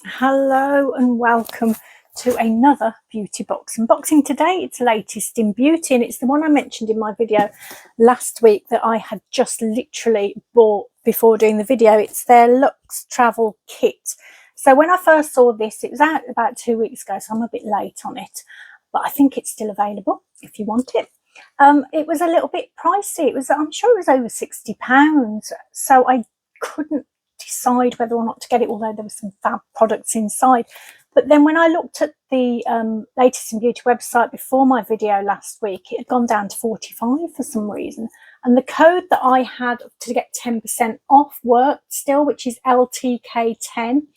Hello and welcome to another beauty box unboxing. Today it's latest in beauty, and it's the one I mentioned in my video last week that I had just literally bought before doing the video. It's their Luxe Travel Kit. So when I first saw this, it was out about 2 weeks ago, so I'm a bit late on it, but I think it's still available if you want it. It was a little bit pricey. I'm sure it was over £60, so I couldn't decide whether or not to get it, although there were some fab products inside. But then when I looked at the latest in beauty website before my video last week, it had gone down to 45 for some reason, and the code that I had to get 10% off worked still, which is LTK10.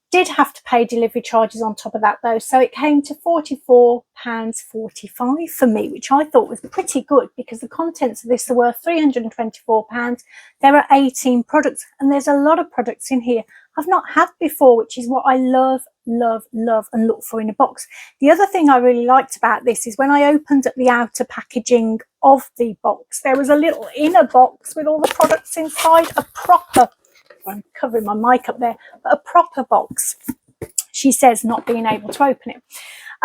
Did have to pay delivery charges on top of that though, so it came to £44.45 for me, which I thought was pretty good because the contents of this are worth £324. There are 18 products, and there's a lot of products in here I've not had before, which is what I love and look for in a box. The other thing I really liked about this is when I opened up the outer packaging of the box, there was a little inner box with all the products inside, a proper, I'm covering my mic up there, but a proper box. She says not being able to open it.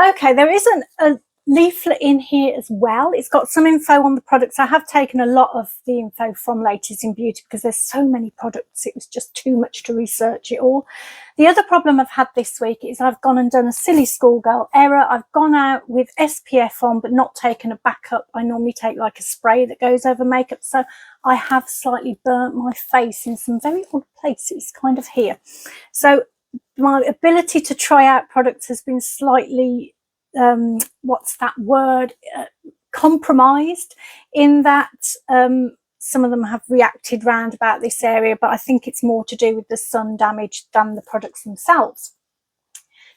Okay, there isn't a leaflet in here as well. It's got some info on the products. I have taken a lot of the info from Latest in Beauty because there's so many products. It was just too much to research it all. The other problem I've had this week is I've gone and done a silly schoolgirl error. I've gone out with SPF on but not taken a backup. I normally take like a spray that goes over makeup, so I have slightly burnt my face in some very odd places, kind of here. So my ability to try out products has been slightly compromised, in that some of them have reacted round about this area, but I think it's more to do with the sun damage than the products themselves.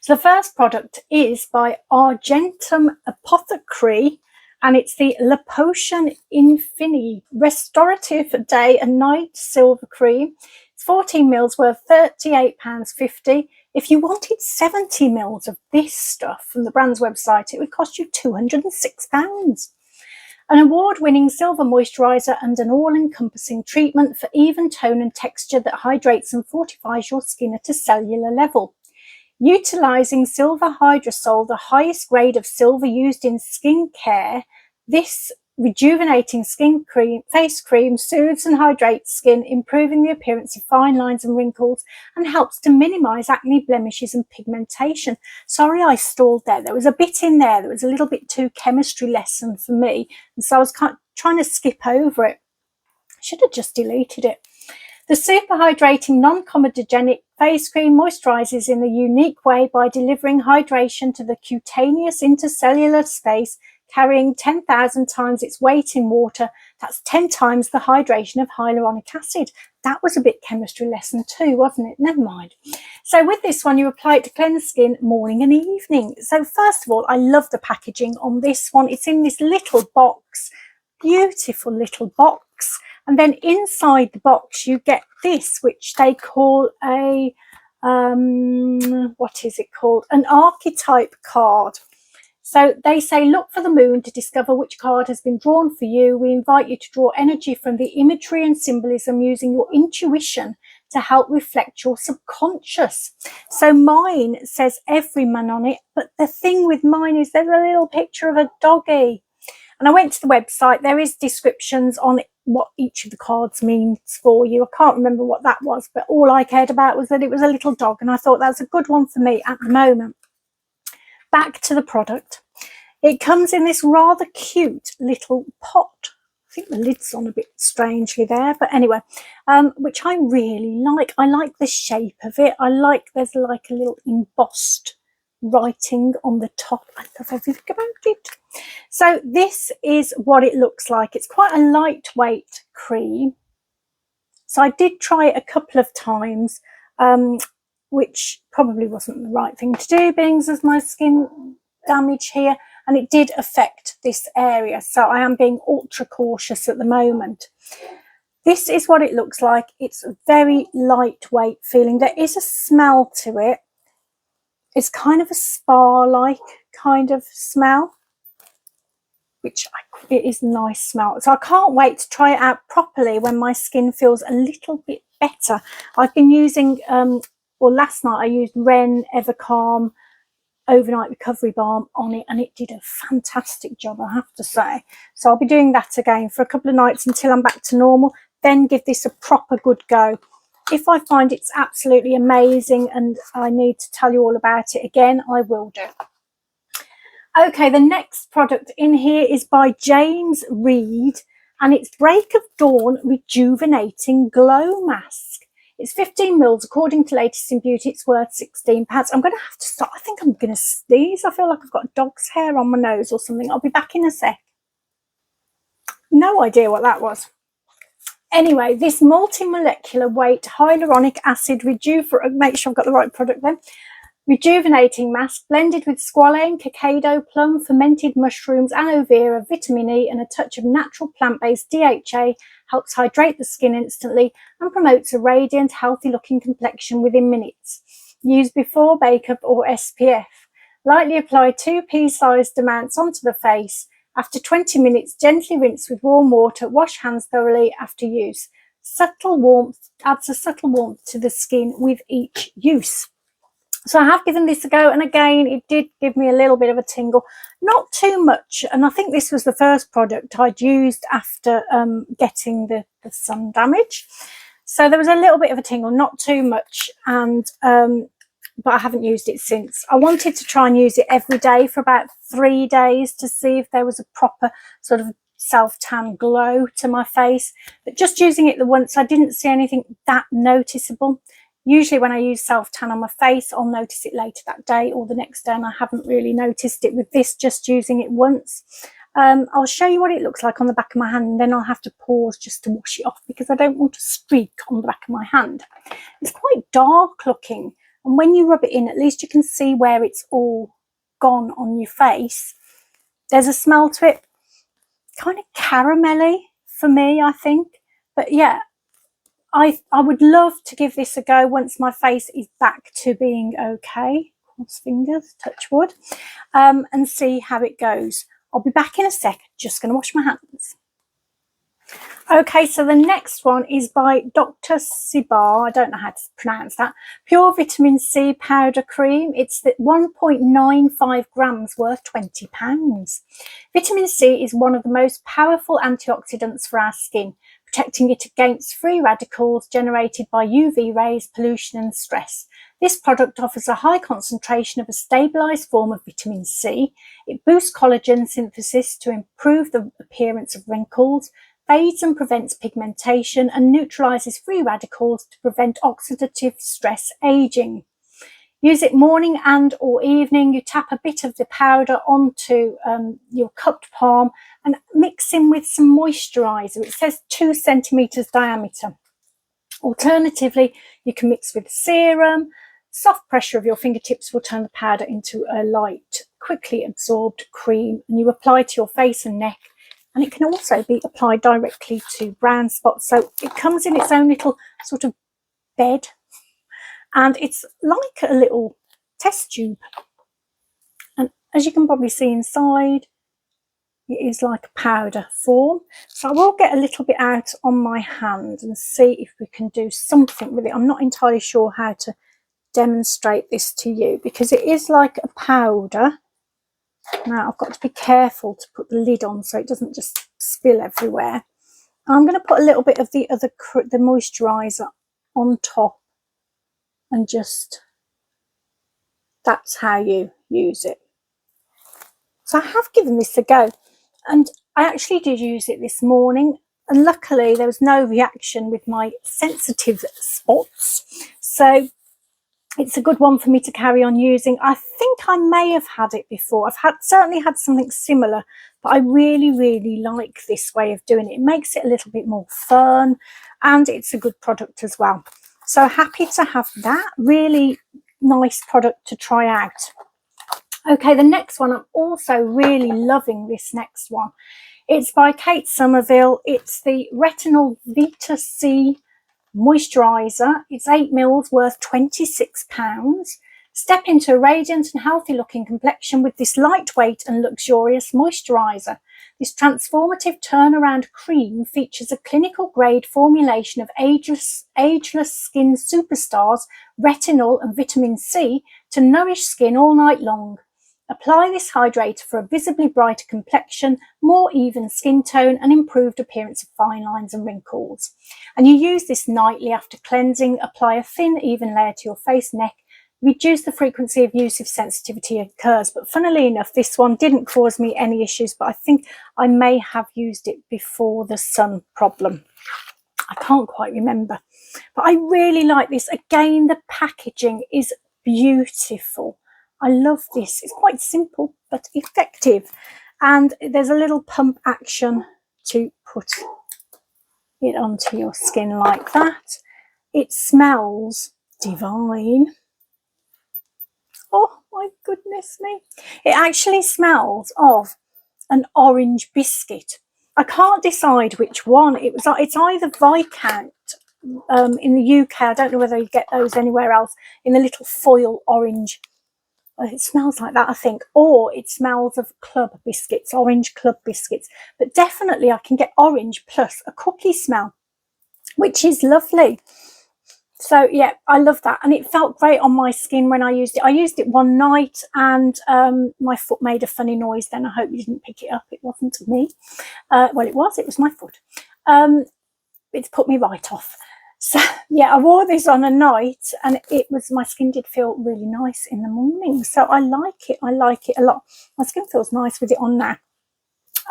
So the first product is by Argentum Apothecary, and it's the La Potion Infini Restorative Day and Night Silver Cream. It's 14 mils worth £38.50. If you wanted 70 mils of this stuff from the brand's website, it would cost you £206. An award-winning silver moisturiser and an all-encompassing treatment for even tone and texture that hydrates and fortifies your skin at a cellular level. Utilising silver hydrosol, the highest grade of silver used in skincare, this rejuvenating face cream soothes and hydrates skin, improving the appearance of fine lines and wrinkles, and helps to minimise acne, blemishes and pigmentation. Sorry I stalled there. There was a bit in there that was a little bit too chemistry lesson for me, and so I was trying to skip over it. I should have just deleted it. The super hydrating non-comedogenic face cream moisturises in a unique way by delivering hydration to the cutaneous intercellular space, carrying 10,000 times its weight in water. That's 10 times the hydration of hyaluronic acid. That was a bit chemistry lesson too, wasn't it? Never mind. So with this one, you apply it to cleanse skin morning and evening. So first of all, I love the packaging on this one. It's in this little box, beautiful little box. And then inside the box, you get this, which they call a, what is it called? An archetype card. So they say, look for the moon to discover which card has been drawn for you. We invite you to draw energy from the imagery and symbolism using your intuition to help reflect your subconscious. So mine says everyman on it, but the thing with mine is there's a little picture of a doggy. And I went to the website. There is descriptions on what each of the cards means for you. I can't remember what that was, but all I cared about was that it was a little dog, and I thought that's a good one for me at the moment. Back to the product. It comes in this rather cute little pot. I think the lid's on a bit strangely there, but anyway, which I really like. I like the shape of it. I like there's like a little embossed writing on the top. I love everything about it. So this is what it looks like. It's quite a lightweight cream. So I did try it a couple of times, which probably wasn't the right thing to do, being as my skin damage here, and it did affect this area. So I am being ultra cautious at the moment. This is what it looks like. It's a very lightweight feeling. There is a smell to it. It's kind of a spa-like kind of smell, which it is a nice smell. So I can't wait to try it out properly when my skin feels a little bit better. I've been using or last night I used Ren Evercalm Overnight Recovery Balm on it, and it did a fantastic job, I have to say. So I'll be doing that again for a couple of nights until I'm back to normal, then give this a proper good go. If I find it's absolutely amazing and I need to tell you all about it again, I will do. Okay, the next product in here is by James Reed, and it's Break of Dawn Rejuvenating Glow Mask. It's 15 mils. According to Latest in Beauty, it's worth £16. I'm going to have to stop. I think I'm going to sneeze. I feel like I've got dog's hair on my nose or something. I'll be back in a sec. No idea what that was. Anyway, this multi-molecular weight hyaluronic acid make sure I've got the right product then. Rejuvenating mask blended with squalane, cacao, plum, fermented mushrooms, aloe vera, vitamin E and a touch of natural plant-based DHA helps hydrate the skin instantly and promotes a radiant, healthy looking complexion within minutes. Use before makeup or SPF. Lightly apply 2 pea-sized amounts onto the face. After 20 minutes, gently rinse with warm water. Wash hands thoroughly after use. Subtle warmth adds a subtle warmth to the skin with each use. So I have given this a go, and again, it did give me a little bit of a tingle, not too much. And I think this was the first product I'd used after getting the sun damage. So there was a little bit of a tingle, not too much, and but I haven't used it since. I wanted to try and use it every day for about 3 days to see if there was a proper sort of self-tan glow to my face. But just using it the once, I didn't see anything that noticeable. Usually when I use self-tan on my face, I'll notice it later that day or the next day, and I haven't really noticed it with this, just using it once. I'll show you what it looks like on the back of my hand, and then I'll have to pause just to wash it off because I don't want a streak on the back of my hand. It's quite dark looking, and when you rub it in, at least you can see where it's all gone on your face. There's a smell to it, kind of caramelly for me, I think. But yeah, I would love to give this a go once my face is back to being okay. Cross fingers, touch wood, and see how it goes. I'll be back in a sec. Just going to wash my hands. Okay, so the next one is by Dr. Sibar. I don't know how to pronounce that. Pure Vitamin C Powder Cream. It's the 1.95 grams worth £20. Vitamin C is one of the most powerful antioxidants for our skin, protecting it against free radicals generated by UV rays, pollution and stress. This product offers a high concentration of a stabilised form of vitamin C. It boosts collagen synthesis to improve the appearance of wrinkles, aids and prevents pigmentation, and neutralises free radicals to prevent oxidative stress aging. Use it morning and or evening. You tap a bit of the powder onto your cupped palm and mix in with some moisturiser. It says 2 centimetres diameter. Alternatively, you can mix with serum. Soft pressure of your fingertips will turn the powder into a light, quickly absorbed cream, and you apply to your face and neck. And it can also be applied directly to brown spots. So it comes in its own little sort of bed, and it's like a little test tube. And as you can probably see inside, it is like a powder form. So I will get a little bit out on my hand and see if we can do something with it. I'm not entirely sure how to demonstrate this to you because it is like a powder. Now I've got to be careful to put the lid on so it doesn't just spill everywhere. I'm going to put a little bit of the moisturiser on top, and just, that's how you use it. So I have given this a go, and I actually did use it this morning, and luckily there was no reaction with my sensitive spots, so it's a good one for me to carry on using. I think I may have had it before. I've certainly had something similar, but I really like this way of doing it. It makes it a little bit more fun, and it's a good product as well. So happy to have that. Really nice product to try out. Okay, the next one, I'm also really loving this next one. It's by Kate Somerville. It's the Retinol Vita C moisturiser. It's 8 mils worth £26. Step into a radiant and healthy looking complexion with this lightweight and luxurious moisturiser. This transformative turnaround cream features a clinical grade formulation of ageless skin superstars, retinol and vitamin C to nourish skin all night long. Apply this hydrator for a visibly brighter complexion, more even skin tone and improved appearance of fine lines and wrinkles. And you use this nightly after cleansing. Apply a thin, even layer to your face, neck. Reduce the frequency of use if sensitivity occurs. But funnily enough, this one didn't cause me any issues, but I think I may have used it before the sun problem. I can't quite remember. But I really like this. Again, the packaging is beautiful. I love this. It's quite simple but effective. And there's a little pump action to put it onto your skin like that. It smells divine. Oh my goodness me. It actually smells of an orange biscuit. I can't decide which one. It's either Viscount in the UK. I don't know whether you get those anywhere else, in the little foil orange. It smells like that, I think. Or it smells of club biscuits, orange club biscuits. But definitely I can get orange plus a cookie smell, which is lovely. So yeah, I love that. And it felt great on my skin when I used it. I used it one night and my foot made a funny noise then. I hope you didn't pick it up. It wasn't me. Well, it was my foot. It's put me right off. So yeah, I wore this on a night and my skin did feel really nice in the morning. So I like it. I like it a lot. My skin feels nice with it on now.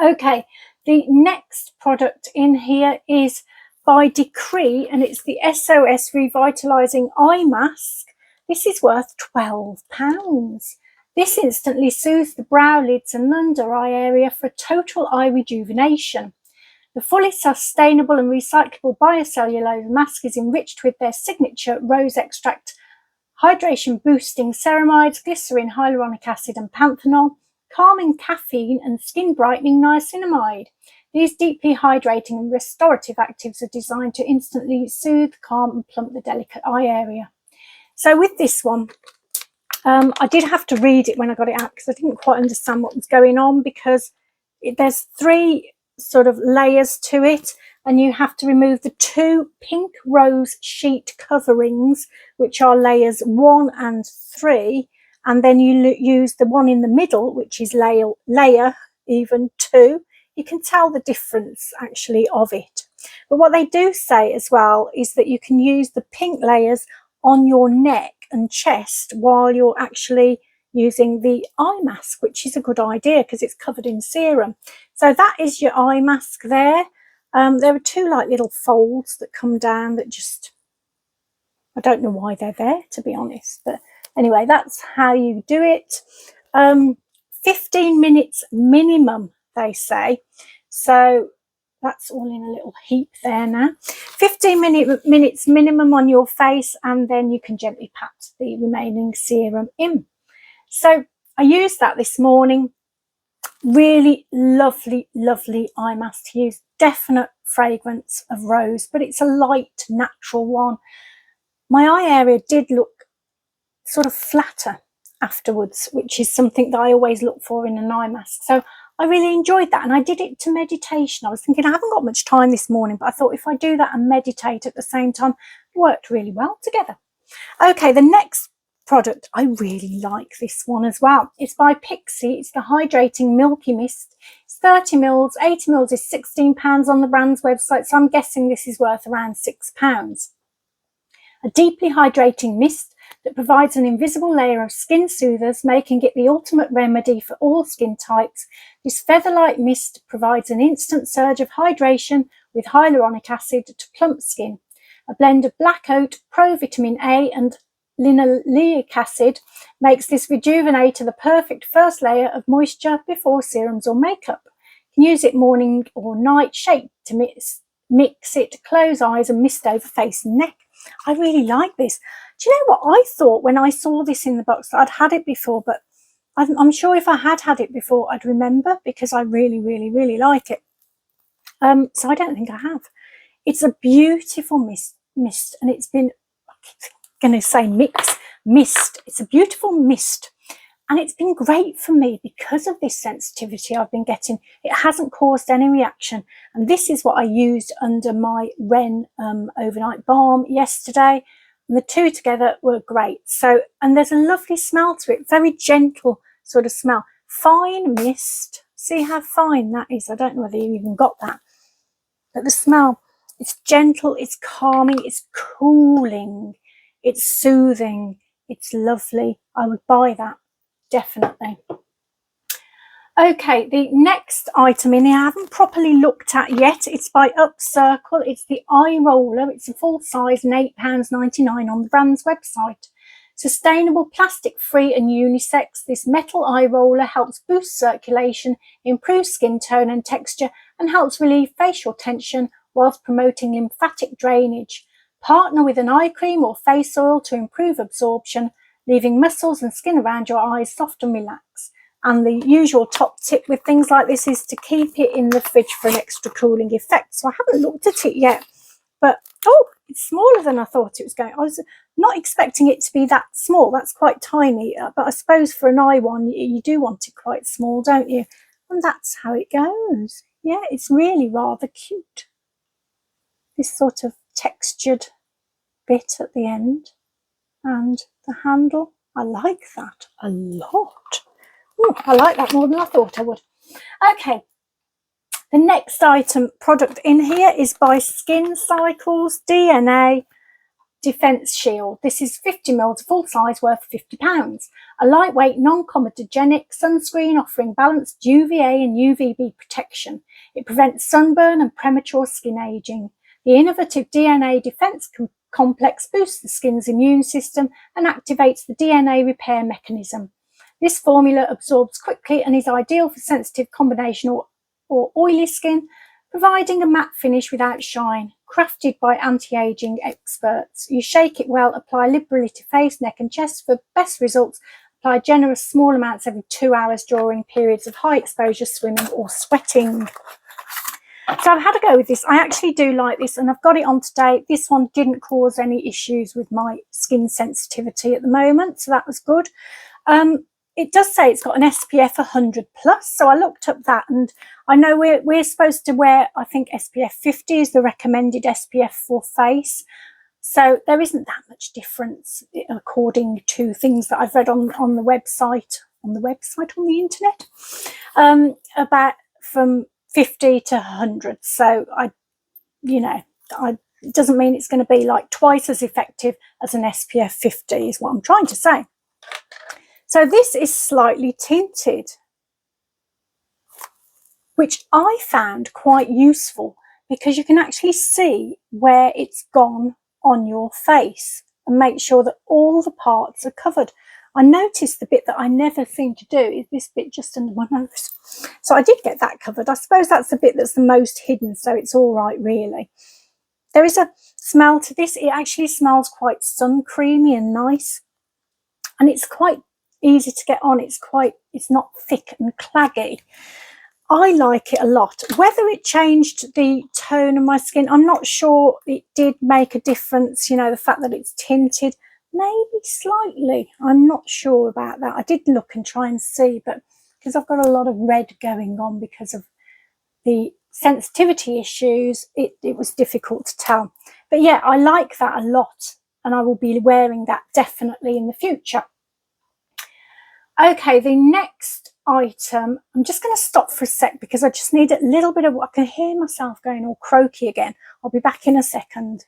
Okay, the next product in here is by Decree, and it's the SOS Revitalising Eye Mask. This is worth £12. This instantly soothes the brow, lids and under eye area for a total eye rejuvenation. The fully sustainable and recyclable biocellulose mask is enriched with their signature rose extract, hydration boosting ceramides, glycerin, hyaluronic acid and panthenol, calming caffeine and skin brightening niacinamide. These deeply hydrating and restorative actives are designed to instantly soothe, calm and plump the delicate eye area. So with this one, I did have to read it when I got it out because I didn't quite understand what was going on, because there's 3 sort of layers to it, and you have to remove the 2 pink rose sheet coverings, which are layers 1 and 3, and then you use the one in the middle, which is layer even 2. You can tell the difference actually of it. But what they do say as well is that you can use the pink layers on your neck and chest while you're actually using the eye mask, which is a good idea because it's covered in serum. So that is your eye mask there. There are 2 like little folds that come down that just, I don't know why they're there, to be honest, but anyway, that's how you do it. 15 minutes minimum, they say. So that's all in a little heap there now. 15 minutes minimum on your face, and then you can gently pat the remaining serum in. So I used that this morning. Really lovely, lovely eye mask to use. Definite fragrance of rose, but it's a light, natural one. My eye area did look sort of flatter afterwards, which is something that I always look for in an eye mask. So I really enjoyed that, and I did it to meditation. I was thinking I haven't got much time this morning, but I thought if I do that and meditate at the same time, it worked really well together. Okay, the next product, I really like this one as well. It's by Pixie. It's the Hydrating Milky Mist. It's 30 mils. 80 mils is £16 on the brand's website, so I'm guessing this is worth around £6. A deeply hydrating mist that provides an invisible layer of skin soothers, making it the ultimate remedy for all skin types. This feather-like mist provides an instant surge of hydration with hyaluronic acid to plump skin. A blend of black oat, pro-vitamin A and linoleic acid makes this rejuvenator the perfect first layer of moisture before serums or makeup. You can use it morning or night, shake to mix it, close eyes and mist over face and neck. I really like this. Do you know what I thought when I saw this in the box? I'd had it before, but I'm sure if I had it before, I'd remember, because I really, really, really like it. So I don't think I have. It's a beautiful mist, and it's been, I keep going to say mist. It's a beautiful mist, And it's been great for me because of this sensitivity I've been getting. It hasn't caused any reaction. And this is what I used under my Ren overnight balm yesterday. And the two together were great. So, and there's a lovely smell to it, very gentle sort of smell. Fine mist. See how fine that is. I don't know whether you even got that. But the smell, it's gentle, it's calming, it's cooling, it's soothing, it's lovely. I would buy that. Definitely. Okay, the next item in here I haven't properly looked at yet. It's by Upcircle. It's the eye roller. It's a full size and £8.99 on the brand's website. Sustainable, plastic free and unisex, this metal eye roller helps boost circulation, improve skin tone and texture, and helps relieve facial tension whilst promoting lymphatic drainage. Partner with an eye cream or face oil to improve absorption, leaving muscles and skin around your eyes soft and relaxed. And the usual top tip with things like this is to keep it in the fridge for an extra cooling effect. So I haven't looked at it yet, but oh, it's smaller than I thought it was going. I was not expecting it to be that small. That's quite tiny, but I suppose for an eye one, you do want it quite small, don't you? And that's how it goes. Yeah, it's really rather cute. This sort of textured bit at the end. And the handle, I like that a lot. Ooh, I like that more than I thought I would. Okay, the next item product in here is by Skin Cycles DNA Defense Shield. This is 50ml full size worth £50. A lightweight, non-comedogenic sunscreen offering balanced UVA and UVB protection. It prevents sunburn and premature skin aging. The innovative DNA Defense Complex boosts the skin's immune system and activates the DNA repair mechanism. This formula absorbs quickly and is ideal for sensitive combination or oily skin, providing a matte finish without shine. Crafted by anti-aging experts. You shake it well, apply liberally to face, neck and chest for best results. Apply generous small amounts every 2 hours during periods of high exposure swimming or sweating. So I've had a go with this. I actually do like this and I've got it on today. This one didn't cause any issues with my skin sensitivity at the moment, so that was good. It does say it's got an SPF 100 plus, so I looked up that, and I know we're supposed to wear, I think SPF 50 is the recommended SPF for face. So there isn't that much difference according to things that I've read on the website, on the internet, about from 50 to 100. So it doesn't mean it's going to be like twice as effective as an SPF 50 is what I'm trying to say. So this is slightly tinted, which I found quite useful because you can actually see where it's gone on your face and make sure that all the parts are covered. I noticed the bit that I never seem to do is this bit just under my nose. So I did get that covered. I suppose that's the bit that's the most hidden, so it's all right, really. There is a smell to this. It actually smells quite sun creamy and nice. And it's quite easy to get on. It's not thick and claggy. I like it a lot. Whether it changed the tone of my skin, I'm not sure. It did make a difference, you know, the fact that it's tinted, maybe slightly. I'm not sure about that. I did look and try and see, but because I've got a lot of red going on because of the sensitivity issues, it was difficult to tell. But yeah, I like that a lot, and I will be wearing that definitely in the future. Okay, the next item, I'm just going to stop for a sec because I just need a little bit of, I can hear myself going all croaky again. I'll be back in a second.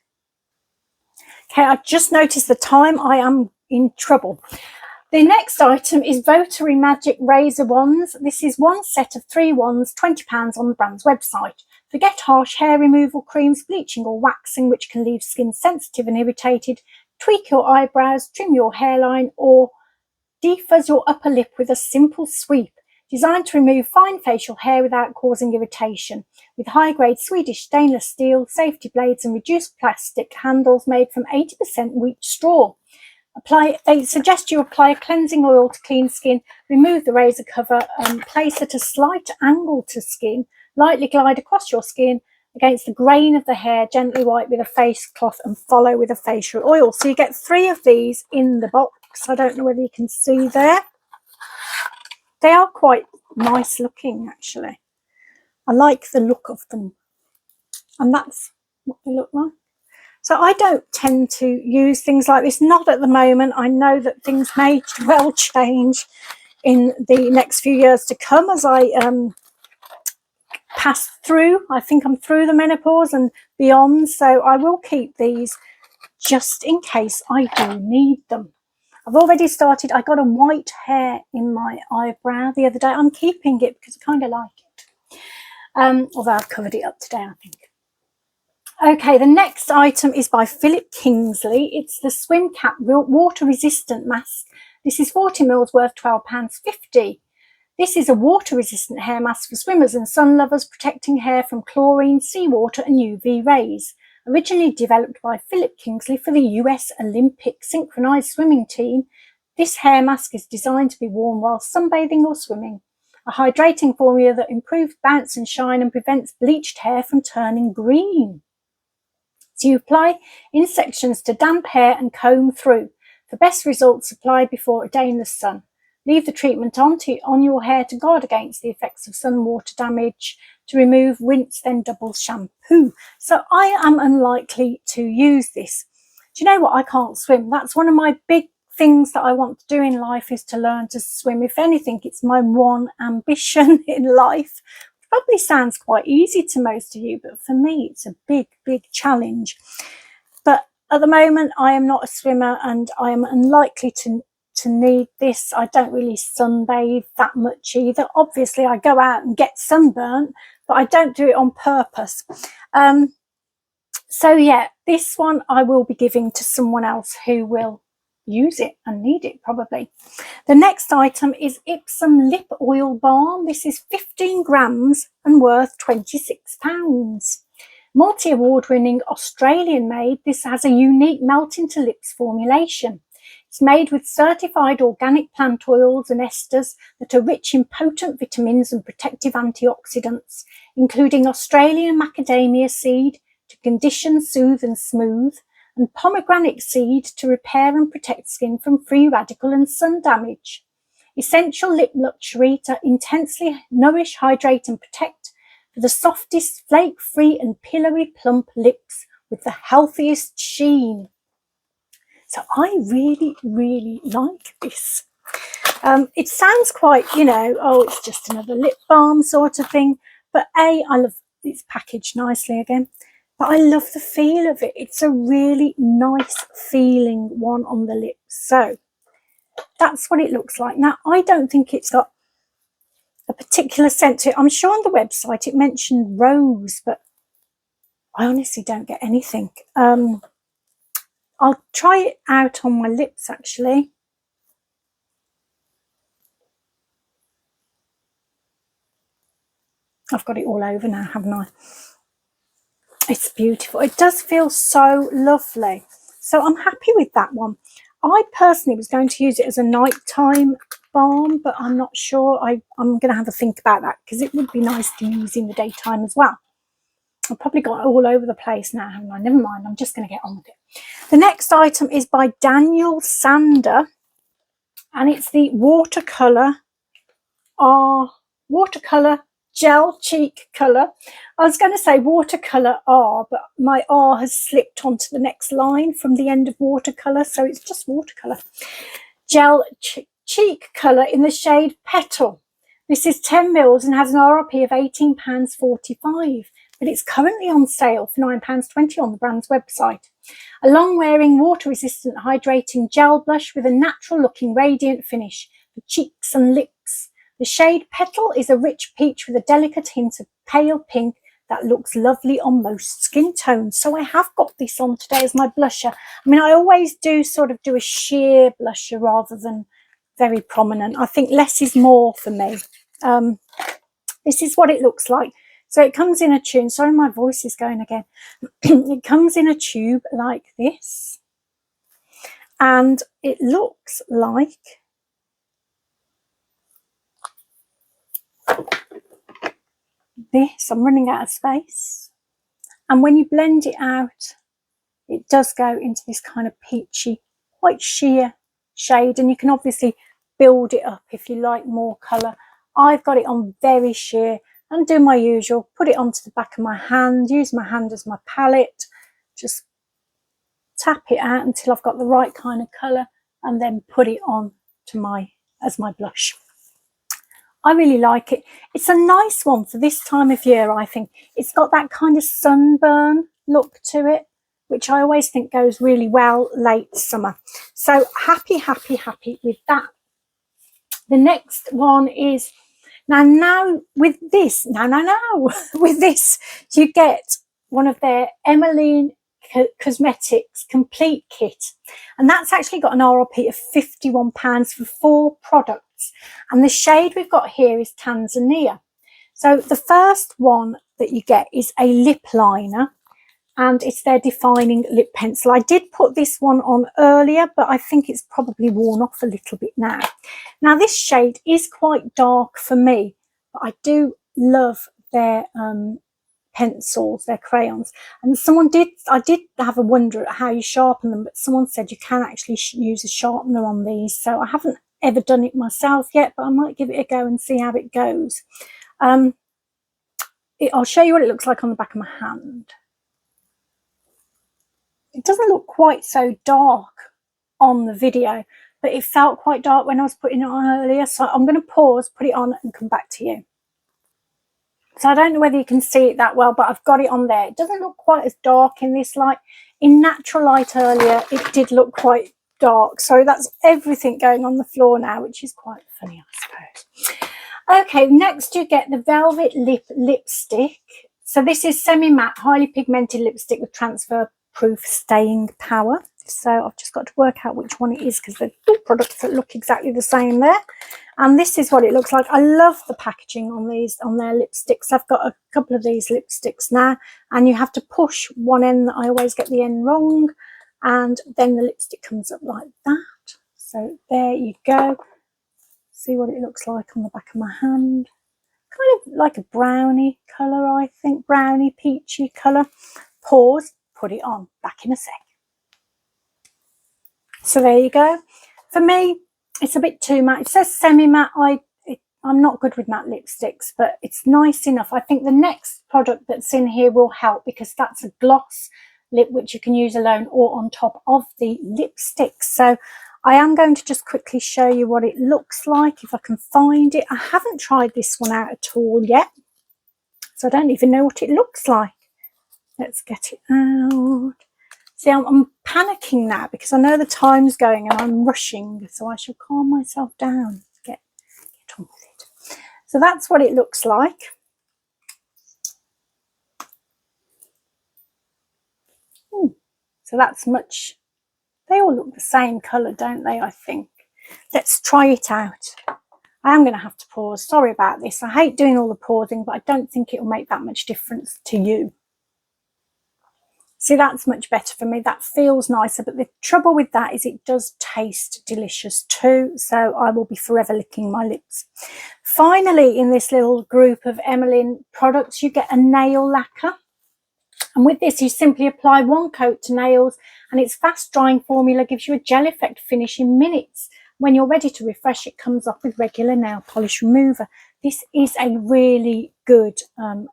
Okay, I just noticed the time. I am in trouble. The next item is Votary Magic Razor Wands. This is one set of 3 wands, £20 on the brand's website. Forget harsh hair removal creams, bleaching or waxing, which can leave skin sensitive and irritated. Tweak your eyebrows, trim your hairline, or defuzz your upper lip with a simple sweep. Designed to remove fine facial hair without causing irritation. With high-grade Swedish stainless steel, safety blades and reduced plastic handles made from 80% wheat straw. They suggest you apply a cleansing oil to clean skin, remove the razor cover, place at a slight angle to skin, lightly glide across your skin against the grain of the hair, gently wipe with a face cloth and follow with a facial oil. So you get 3 of these in the box. I don't know whether you can see there. They are quite nice looking, actually. I like the look of them, and that's what they look like. So I don't tend to use things like this, not at the moment. I know that things may well change in the next few years to come as I pass through. I think I'm through the menopause and beyond, so I will keep these just in case I do need them. I've already started. I got a white hair in my eyebrow the other day. I'm keeping it because I kind of like it, although I've covered it up today, I think. Okay, the next item is by Philip Kingsley. It's the Swim Cap water resistant mask. This is 40 ml worth £12.50. This is a water resistant hair mask for swimmers and sun lovers, protecting hair from chlorine, seawater and UV rays. Originally developed by Philip Kingsley for the US Olympic synchronized swimming team, this hair mask is designed to be worn while sunbathing or swimming. A hydrating formula that improves bounce and shine and prevents bleached hair from turning green. So you apply in sections to damp hair and comb through. For best results, apply before a day in the sun. Leave the treatment on your hair to guard against the effects of sun water damage. To remove, rinse, then double shampoo. So I am unlikely to use this. Do you know what? I can't swim. That's one of my big things that I want to do in life, is to learn to swim. If anything, it's my one ambition in life. Probably sounds quite easy to most of you, but for me it's a big challenge. But at the moment I am not a swimmer and I am unlikely to need this. I don't really sunbathe that much either. Obviously I go out and get sunburnt, but I don't do it on purpose. So yeah, this one I will be giving to someone else who will use it and need it probably. The next item is Ipsum Lip Oil Balm. This is 15 grams and worth £26. Multi-award winning Australian made, this has a unique melt into lips formulation. It's made with certified organic plant oils and esters that are rich in potent vitamins and protective antioxidants, including Australian macadamia seed to condition, soothe and smooth, and pomegranate seed to repair and protect skin from free radical and sun damage. Essential lip luxury to intensely nourish, hydrate and protect for the softest, flake-free and pillowy plump lips with the healthiest sheen. So I really like this. It sounds quite, you know, oh, it's just another lip balm sort of thing. But I love it's packaged nicely again. But I love the feel of it. It's a really nice feeling one on the lips. So that's what it looks like. Now, I don't think it's got a particular scent to it. I'm sure on the website it mentioned rose, but I honestly don't get anything. I'll try it out on my lips actually. I've got it all over now, haven't I? It's beautiful. It does feel so lovely. So I'm happy with that one. I personally was going to use it as a nighttime balm, but I'm not sure. I'm going to have a think about that because it would be nice to use in the daytime as well. I've probably got it all over the place now, haven't I? Never mind. I'm just going to get on with it. The next item is by Daniel Sander, and it's the watercolor gel cheek colour. I was going to say watercolour R, but my R has slipped onto the next line from the end of watercolour, so it's just watercolour. Gel cheek colour in the shade Petal. This is 10 mils and has an RRP of £18.45, but it's currently on sale for £9.20 on the brand's website. A long-wearing, water-resistant, hydrating gel blush with a natural-looking radiant finish for cheeks and lips. The shade Petal is a rich peach with a delicate hint of pale pink that looks lovely on most skin tones. So I have got this on today as my blusher. I mean, I always do sort of do a sheer blusher rather than very prominent. I think less is more for me. This is what it looks like. So it comes in a tube. Sorry, my voice is going again. It comes in a tube like this. And it looks like this. I'm running out of space. And when you blend it out, it does go into this kind of peachy, quite sheer shade. And you can obviously build it up if you like more colour. I've got it on very sheer and do my usual, put it onto the back of my hand, use my hand as my palette, just tap it out until I've got the right kind of colour, and then put it on to as my blush. I really like it. It's a nice one for this time of year, I think. It's got that kind of sunburn look to it, which I always think goes really well late summer. So happy with that. The next one is, now with this, with this, you get one of their Emmeline Cosmetics complete kit, and that's actually got an RRP of £51 for 4 products, and the shade we've got here is Tanzania. So the first one that you get is a lip liner, and it's their defining lip pencil. I did put this one on earlier, but I think it's probably worn off a little bit now. Now this shade is quite dark for me, but I do love their pencils, their crayons. And I did have a wonder at how you sharpen them, but someone said you can actually use a sharpener on these. So I haven't ever done it myself yet, but I might give it a go and see how it goes. I'll show you what it looks like on the back of my hand. It doesn't look quite so dark on the video, but it felt quite dark when I was putting it on earlier. So I'm going to pause, put it on and come back to you. So I don't know whether you can see it that well, but I've got it on there. It doesn't look quite as dark in this light. In natural light earlier, it did look quite dark. So that's everything going on the floor now, which is quite funny, I suppose. Okay, next you get the Velvet Lip Lipstick. So this is semi-matte, highly pigmented lipstick with transfer-proof staying power. So I've just got to work out which one it is, because they're two products that look exactly the same there. And this is what it looks like. I love the packaging on their lipsticks. I've got a couple of these lipsticks now, and you have to push one end. I always get the end wrong, and then the lipstick comes up like that. So there you go. See what it looks like on the back of my hand. Kind of like a brownie colour, I think. Brownie, peachy colour. Pause, put it on. Back in a sec. So there you go. For me, it's a bit too matte. It says semi-matte. I'm not good with matte lipsticks, but it's nice enough. I think the next product that's in here will help, because that's a gloss lip which you can use alone or on top of the lipstick. So I am going to just quickly show you what it looks like, if I can find it. I haven't tried this one out at all yet, so I don't even know what it looks like. Let's get it out. See, I'm panicking now because I know the time's going and I'm rushing, so I shall calm myself down. Get on with it. So that's what it looks like. So that's much, they all look the same colour, don't they, I think. Let's try it out. I am going to have to pause. Sorry about this. I hate doing all the pausing, but I don't think it will make that much difference to you. See, that's much better for me. That feels nicer, but the trouble with that is it does taste delicious too, so I will be forever licking my lips. Finally, in this little group of Emmeline products, you get a nail lacquer. And with this, you simply apply one coat to nails, and its fast drying formula gives you a gel effect finish in minutes. When you're ready to refresh, it comes off with regular nail polish remover. This is a really good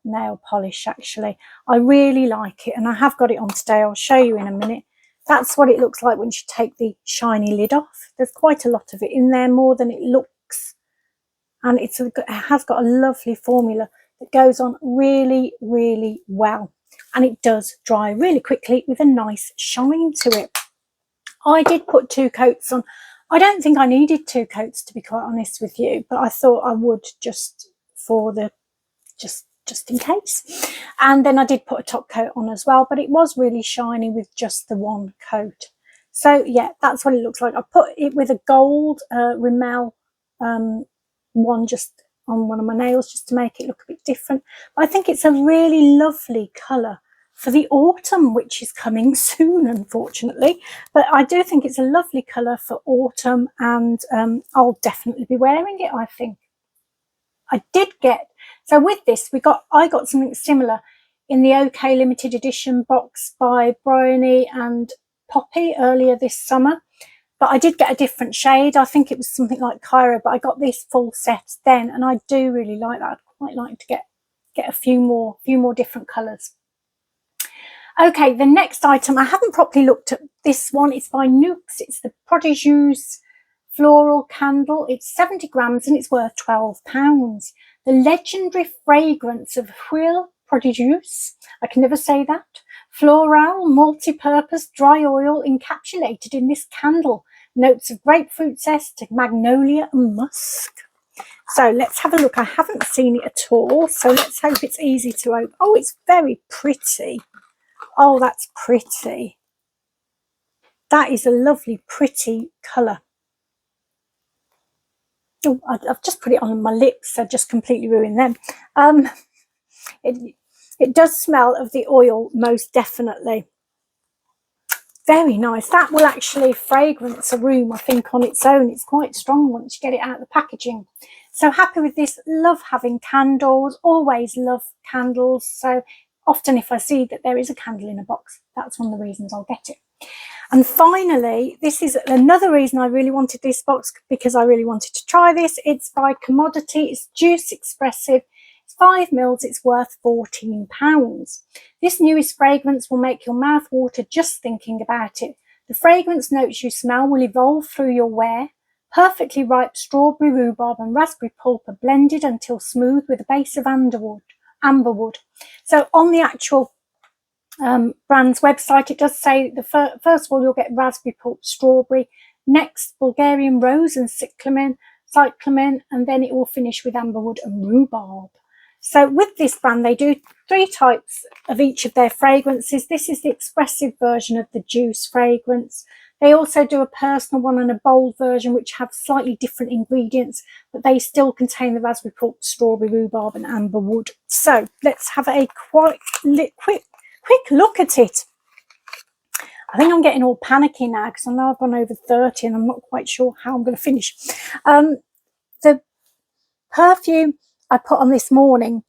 nail polish, actually. I really like it, and I have got it on today. I'll show you in a minute. That's what it looks like once you take the shiny lid off. There's quite a lot of it in there, more than it looks. And it has got a lovely formula that goes on really, really well. And it does dry really quickly with a nice shine to it. I did put 2 coats on. I don't think I needed 2 coats, to be quite honest with you, but I thought I would just for the just in case. And then I did put a top coat on as well, but it was really shiny with just the 1 coat. So yeah, that's what it looks like. I put it with a gold Rimmel one just on one of my nails, just to make it look a bit different. But I think it's a really lovely colour for the autumn, which is coming soon, unfortunately. But I do think it's a lovely colour for autumn, and I'll definitely be wearing it, I think. I did get, so with this, I got something similar in the OK limited edition box by Bryony and Poppy earlier this summer. but I did get a different shade. I think it was something like Cairo, but I got this full set then, and I do really like that. I'd quite like to get a few more different colours. Okay, the next item, I haven't properly looked at this one. It's by Nuxe. It's the Prodigious Floral Candle. It's 70 grams and it's worth £12. The legendary fragrance of Huile Prodigious, I can never say that, floral, multi-purpose dry oil encapsulated in this candle. Notes of grapefruit zest, magnolia and musk. So let's have a look. I haven't seen it at all, so let's hope it's easy to open. Oh, it's very pretty. Oh, that's pretty. That is a lovely, pretty colour. Oh, I've just put it on my lips, so just completely ruined them. It does smell of the oil, most definitely. Very nice. That will actually fragrance a room, I think, on its own. It's quite strong once you get it out of the packaging. So happy with this. Love having candles. Always love candles. So often if I see that there is a candle in a box, that's one of the reasons I'll get it. And finally, this is another reason I really wanted this box, because I really wanted to try this. It's by Commodity. It's Juice Expressive. It's 5 ml. It's worth £14. This newest fragrance will make your mouth water just thinking about it. The fragrance notes you smell will evolve through your wear. Perfectly ripe strawberry, rhubarb and raspberry pulp are blended until smooth with a base of amberwood. So on the actual brand's website, it does say first of all you'll get raspberry pulp, strawberry, next Bulgarian rose and cyclamen, and then it will finish with amberwood and rhubarb. So with this brand, they do 3 types of each of their fragrances. This is the expressive version of the juice fragrance. They also do a personal one and a bold version, which have slightly different ingredients, but they still contain the raspberry pulp, strawberry, rhubarb and amberwood. So let's have a quick look at it. I think I'm getting all panicky now because I know I've gone over 30 and I'm not quite sure how I'm going to finish. The perfume I put on this morning,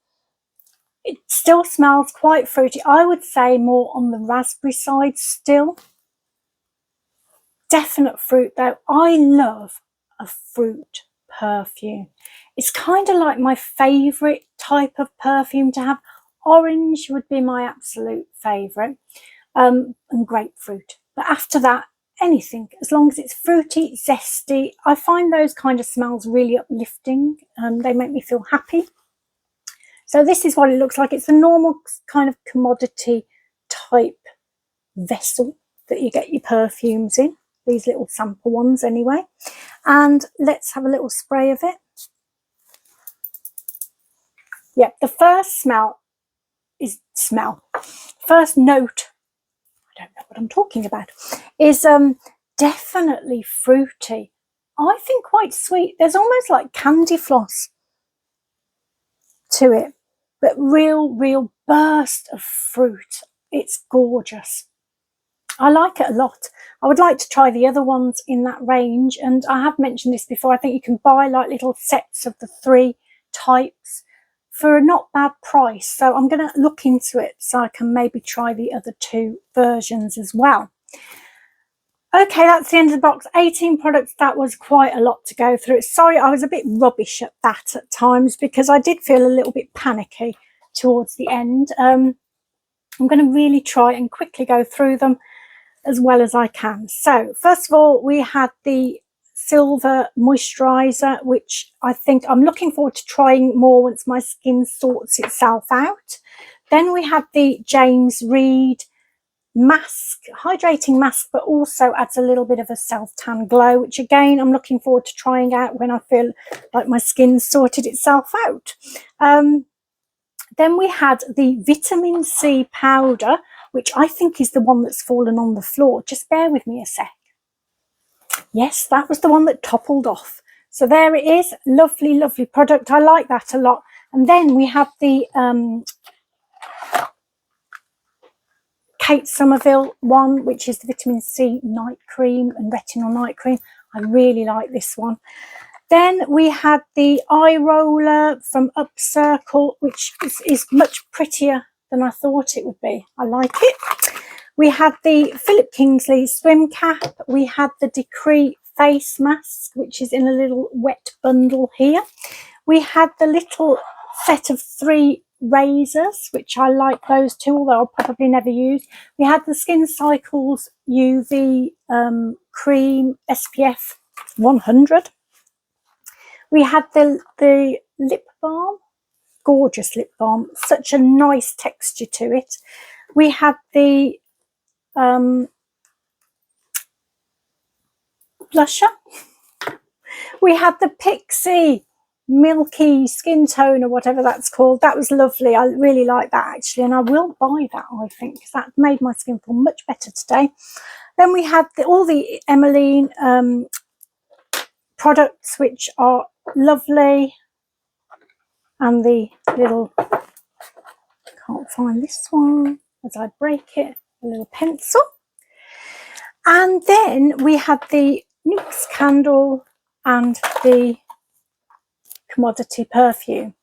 it still smells quite fruity. I would say more on the raspberry side still. Definite fruit though. I love a fruit perfume. It's kind of like my favourite type of perfume to have. Orange would be my absolute favourite, and grapefruit. But after that, anything, as long as it's fruity, zesty. I find those kind of smells really uplifting. They make me feel happy. So this is what it looks like. It's a normal kind of commodity type vessel that you get your perfumes in. These little sample ones anyway. And let's have a little spray of it. Yeah, the first first note, I don't know what I'm talking about, is definitely fruity. I think quite sweet. There's almost like candy floss to it, but real burst of fruit. It's gorgeous. I like it a lot. I would like to try the other ones in that range, and I have mentioned this before. I think you can buy like little sets of the 3 types for a not bad price. So I'm going to look into it so I can maybe try the other 2 versions as well. Okay, that's the end of the box. 18 products. That was quite a lot to go through. Sorry, I was a bit rubbish at that at times because I did feel a little bit panicky towards the end. I'm going to really try and quickly go through them as well as I can. So first of all, we had the silver moisturizer, which I think I'm looking forward to trying more once my skin sorts itself out. Then we had the James Reed mask, hydrating mask, but also adds a little bit of a self-tan glow, which again I'm looking forward to trying out when I feel like my skin's sorted itself out. Then we had the vitamin C powder, which I think is the one that's fallen on the floor. Just bear with me a sec. Yes, that was the one that toppled off. So there it is. Lovely, lovely product. I like that a lot. And then we have the Kate Somerville one, which is the vitamin C night cream and retinol night cream. I really like this one. Then we had the eye roller from Upcircle, which is much prettier than I thought it would be. I like it. We had the Philip Kingsley swim cap. We had the Decree face mask, which is in a little wet bundle here. We had the little set of 3 razors, which I like those too, although I'll probably never use. We had the Skin Cycles UV cream SPF 100. We had the lip balm, gorgeous lip balm, such a nice texture to it. We had the blusher. We had the Pixie milky skin tone or whatever that's called. That was lovely. I really like that actually, and I will buy that, I think, because that made my skin feel much better today. Then we had all the Emmeline products, which are lovely, and the little, can't find this one as I break it, a little pencil. And then we had the Nuxe candle and the commodity perfume.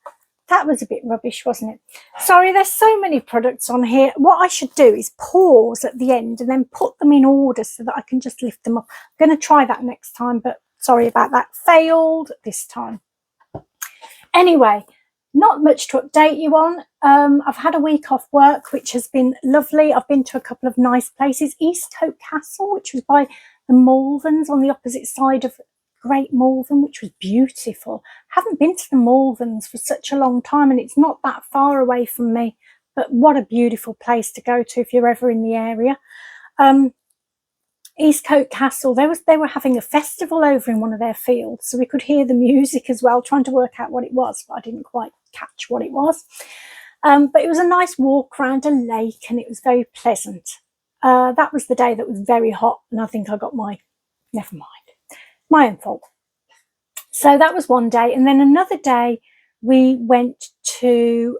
That was a bit rubbish, wasn't it? Sorry, there's so many products on here. What I should do is pause at the end and then put them in order so that I can just lift them up. I'm going to try that next time, but sorry about that. Failed this time. Anyway, not much to update you on. I've had a week off work, which has been lovely. I've been to a couple of nice places. Eastcote Castle, which was by the Malverns on the opposite side of Great Malvern, which was beautiful. Haven't been to the Malverns for such a long time, and it's not that far away from me, but what a beautiful place to go to if you're ever in the area. Eastcote Castle, they were having a festival over in one of their fields, so we could hear the music as well, trying to work out what it was, but I didn't quite catch what it was. But it was a nice walk around a lake, and it was very pleasant. That was the day that was very hot, and I think I got never mind, my own fault. So that was one day, and then another day we went to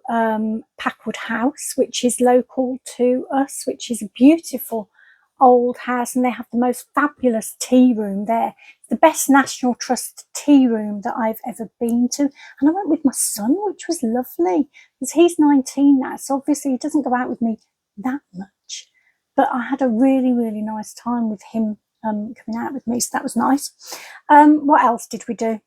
Packwood House, which is local to us, which is a beautiful old house, and they have the most fabulous tea room there. It's the best National Trust tea room that I've ever been to, and I went with my son, which was lovely because he's 19 now, so obviously he doesn't go out with me that much, but I had a really, really nice time with him coming out with me, so that was nice. What else did we do?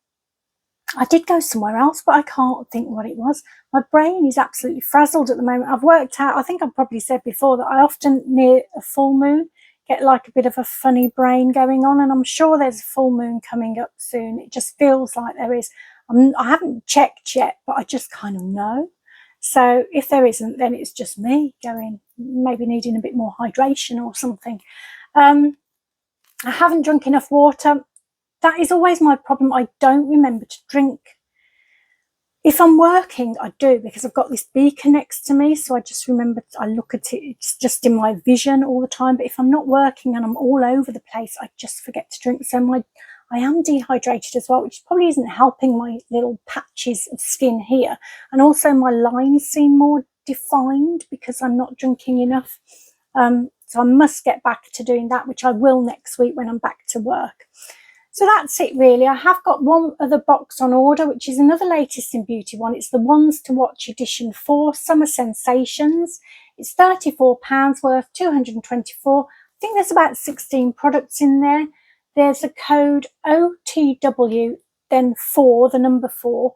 I did go somewhere else, but I can't think what it was. My brain is absolutely frazzled at the moment. I've worked out, I think I've probably said before, that I often near a full moon get like a bit of a funny brain going on, and I'm sure there's a full moon coming up soon. It just feels like there is. I haven't checked yet, but I just kind of know. So if there isn't, then it's just me going, maybe needing a bit more hydration or something. I haven't drunk enough water. That is always my problem. I don't remember to drink. If I'm working, I do, because I've got this beaker next to me, so I just remember, I look at it, it's just in my vision all the time. But if I'm not working and I'm all over the place, I just forget to drink. So I am dehydrated as well, which probably isn't helping my little patches of skin here. And also my lines seem more defined because I'm not drinking enough. So I must get back to doing that, which I will next week when I'm back to work. So that's it really. I have got one other box on order, which is another Latest in Beauty one. It's the Ones to Watch edition 4, Summer Sensations. It's £34 worth, 224. I think there's about 16 products in there. There's a code OTW, then 4, the number 4,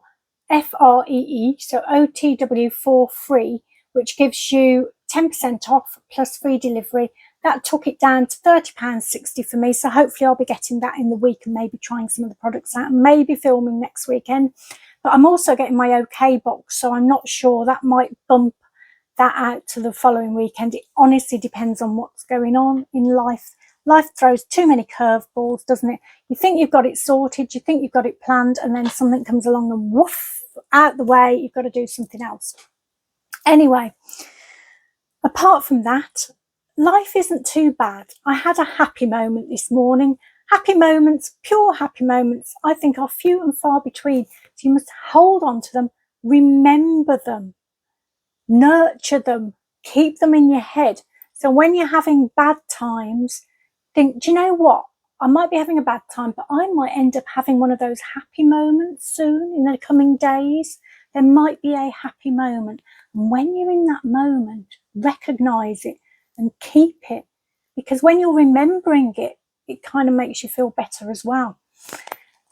FREE, so OTW4 free, which gives you 10% off plus free delivery. That took it down to £30.60 for me, so hopefully I'll be getting that in the week and maybe trying some of the products out and maybe filming next weekend. But I'm also getting my OK box, so I'm not sure. That might bump that out to the following weekend. It honestly depends on what's going on in life. Life throws too many curveballs, doesn't it? You think you've got it sorted, you think you've got it planned, and then something comes along and woof, out the way, you've got to do something else. Anyway, apart from that, life isn't too bad. I had a happy moment this morning. Happy moments, pure happy moments, I think are few and far between. So you must hold on to them, remember them, nurture them, keep them in your head. So when you're having bad times, think, do you know what? I might be having a bad time, but I might end up having one of those happy moments soon in the coming days. There might be a happy moment. And when you're in that moment, recognize it and keep it, because when you're remembering it, it kind of makes you feel better as well.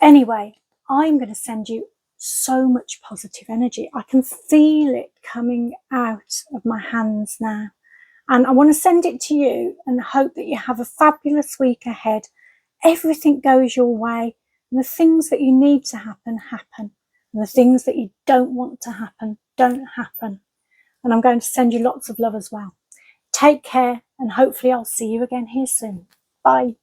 Anyway, I'm going to send you so much positive energy. I can feel it coming out of my hands now. And I want to send it to you and hope that you have a fabulous week ahead. Everything goes your way, and the things that you need to happen, happen. And the things that you don't want to happen, don't happen. And I'm going to send you lots of love as well. Take care, and hopefully I'll see you again here soon. Bye.